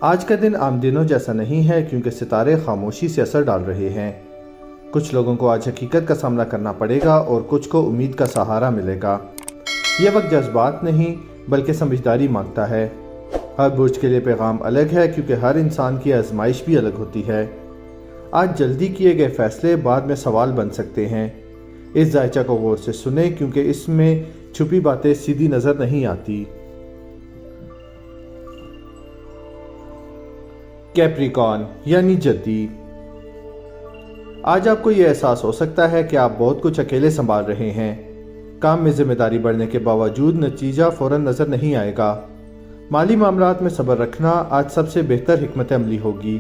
آج کا دن عام دنوں جیسا نہیں ہے کیونکہ ستارے خاموشی سے اثر ڈال رہے ہیں۔ کچھ لوگوں کو آج حقیقت کا سامنا کرنا پڑے گا اور کچھ کو امید کا سہارا ملے گا۔ یہ وقت جذبات نہیں بلکہ سمجھداری مانگتا ہے۔ ہر برج کے لیے پیغام الگ ہے کیونکہ ہر انسان کی آزمائش بھی الگ ہوتی ہے۔ آج جلدی کیے گئے فیصلے بعد میں سوال بن سکتے ہیں۔ اس ذائچہ کو غور سے سنیں کیونکہ اس میں چھپی باتیں سیدھی نظر نہیں آتی۔ کیپریکون یعنی جدی، آج آپ کو یہ احساس ہو سکتا ہے کہ آپ بہت کچھ اکیلے سنبھال رہے ہیں۔ کام میں ذمہ داری بڑھنے کے باوجود نتیجہ فوراً نظر نہیں آئے گا۔ مالی معاملات میں صبر رکھنا آج سب سے بہتر حکمت عملی ہوگی۔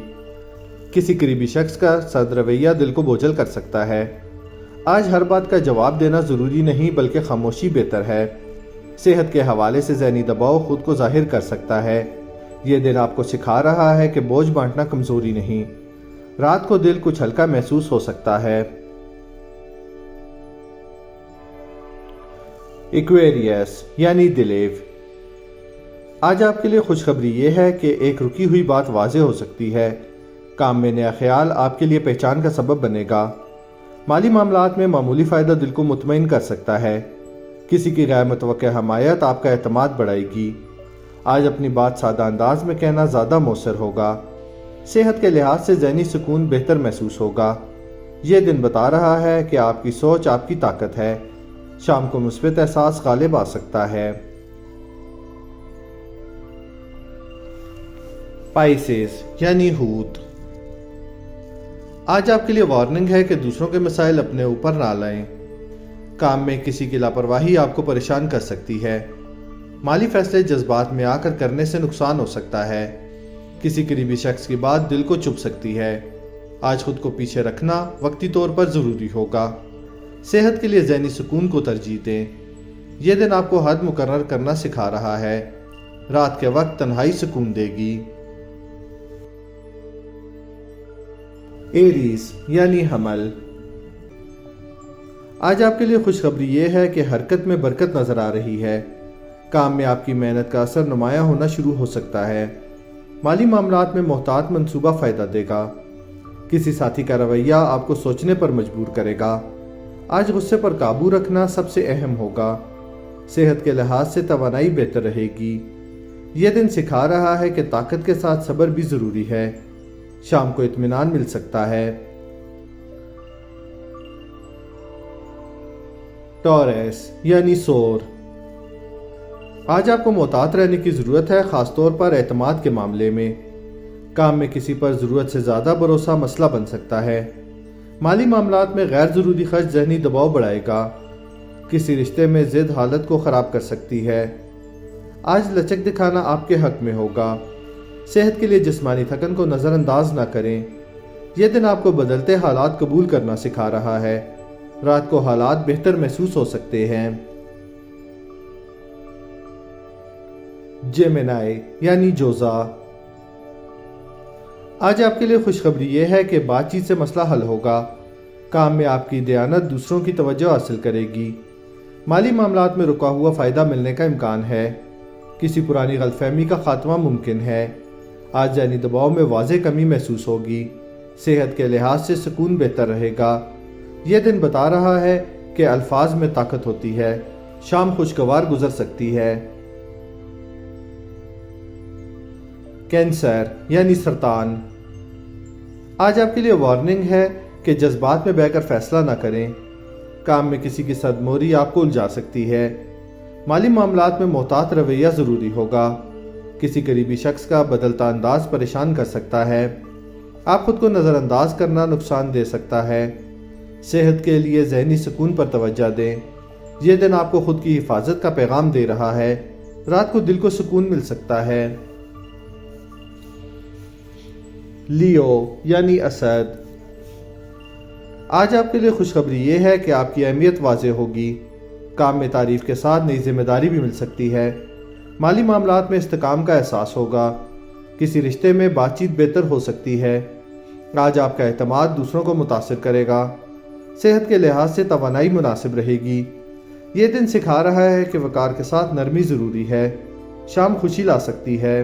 کسی قریبی شخص کا سرد رویہ دل کو بوجھل کر سکتا ہے۔ آج ہر بات کا جواب دینا ضروری نہیں بلکہ خاموشی بہتر ہے۔ صحت کے حوالے سے ذہنی دباؤ خود کو ظاہر کر سکتا ہے۔ یہ دن آپ کو سکھا رہا ہے کہ بوجھ بانٹنا کمزوری نہیں۔ رات کو دل کچھ ہلکا محسوس ہو سکتا ہے۔ ایکویریس یعنی دلیو، آج آپ کے لیے خوشخبری یہ ہے کہ ایک رکی ہوئی بات واضح ہو سکتی ہے۔ کام میں نیا خیال آپ کے لیے پہچان کا سبب بنے گا۔ مالی معاملات میں معمولی فائدہ دل کو مطمئن کر سکتا ہے۔ کسی کی غیر متوقع حمایت آپ کا اعتماد بڑھائے گی۔ آج اپنی بات سادہ انداز میں کہنا زیادہ مؤثر ہوگا۔ صحت کے لحاظ سے ذہنی سکون بہتر محسوس ہوگا۔ یہ دن بتا رہا ہے کہ آپ کی سوچ آپ کی طاقت ہے۔ شام کو مثبت احساس غالب آ سکتا ہے۔ پائسیس یعنی حوت، آج آپ کے لیے وارننگ ہے کہ دوسروں کے مسائل اپنے اوپر نہ لائیں۔ کام میں کسی کی لاپرواہی آپ کو پریشان کر سکتی ہے۔ مالی فیصلے جذبات میں آ کر کرنے سے نقصان ہو سکتا ہے۔ کسی قریبی شخص کی بات دل کو چبھ سکتی ہے۔ آج خود کو پیچھے رکھنا وقتی طور پر ضروری ہوگا۔ صحت کے لیے ذہنی سکون کو ترجیح دیں۔ یہ دن آپ کو حد مقرر کرنا سکھا رہا ہے۔ رات کے وقت تنہائی سکون دے گی۔ ایریس یعنی حمل، آج آپ کے لیے خوشخبری یہ ہے کہ حرکت میں برکت نظر آ رہی ہے۔ کام میں آپ کی محنت کا اثر نمایاں ہونا شروع ہو سکتا ہے۔ مالی معاملات میں محتاط منصوبہ فائدہ دے گا۔ کسی ساتھی کا رویہ آپ کو سوچنے پر مجبور کرے گا۔ آج غصے پر قابو رکھنا سب سے اہم ہوگا۔ صحت کے لحاظ سے توانائی بہتر رہے گی۔ یہ دن سکھا رہا ہے کہ طاقت کے ساتھ صبر بھی ضروری ہے۔ شام کو اطمینان مل سکتا ہے۔ ٹورس یعنی سور، آج آپ کو محتاط رہنے کی ضرورت ہے، خاص طور پر اعتماد کے معاملے میں۔ کام میں کسی پر ضرورت سے زیادہ بھروسہ مسئلہ بن سکتا ہے۔ مالی معاملات میں غیر ضروری خرچ ذہنی دباؤ بڑھائے گا۔ کسی رشتے میں ضد حالت کو خراب کر سکتی ہے۔ آج لچک دکھانا آپ کے حق میں ہوگا۔ صحت کے لیے جسمانی تھکن کو نظر انداز نہ کریں۔ یہ دن آپ کو بدلتے حالات قبول کرنا سکھا رہا ہے۔ رات کو حالات بہتر محسوس ہو سکتے ہیں۔ جیمنائی یعنی جوزا، آج آپ کے لیے خوشخبری یہ ہے کہ بات چیت سے مسئلہ حل ہوگا۔ کام میں آپ کی دیانت دوسروں کی توجہ حاصل کرے گی۔ مالی معاملات میں رکا ہوا فائدہ ملنے کا امکان ہے۔ کسی پرانی غلط فہمی کا خاتمہ ممکن ہے۔ آج ذہنی دباؤ میں واضح کمی محسوس ہوگی۔ صحت کے لحاظ سے سکون بہتر رہے گا۔ یہ دن بتا رہا ہے کہ الفاظ میں طاقت ہوتی ہے۔ شام خوشگوار گزر سکتی ہے۔ کینسر یعنی سرطان، آج آپ کے لیے وارننگ ہے کہ جذبات میں بہہ کر فیصلہ نہ کریں۔ کام میں کسی کی صدموری آپ کو الجھا سکتی ہے۔ مالی معاملات میں محتاط رویہ ضروری ہوگا۔ کسی قریبی شخص کا بدلتا انداز پریشان کر سکتا ہے۔ آپ خود کو نظر انداز کرنا نقصان دے سکتا ہے۔ صحت کے لیے ذہنی سکون پر توجہ دیں۔ یہ دن آپ کو خود کی حفاظت کا پیغام دے رہا ہے۔ رات کو دل کو سکون مل سکتا ہے۔ لیو یعنی اسد، آج آپ کے لیے خوشخبری یہ ہے کہ آپ کی اہمیت واضح ہوگی۔ کام میں تعریف کے ساتھ نئی ذمہ داری بھی مل سکتی ہے۔ مالی معاملات میں استحکام کا احساس ہوگا۔ کسی رشتے میں بات چیت بہتر ہو سکتی ہے۔ آج آپ کا اعتماد دوسروں کو متاثر کرے گا۔ صحت کے لحاظ سے توانائی مناسب رہے گی۔ یہ دن سکھا رہا ہے کہ وقار کے ساتھ نرمی ضروری ہے۔ شام خوشی لا سکتی ہے۔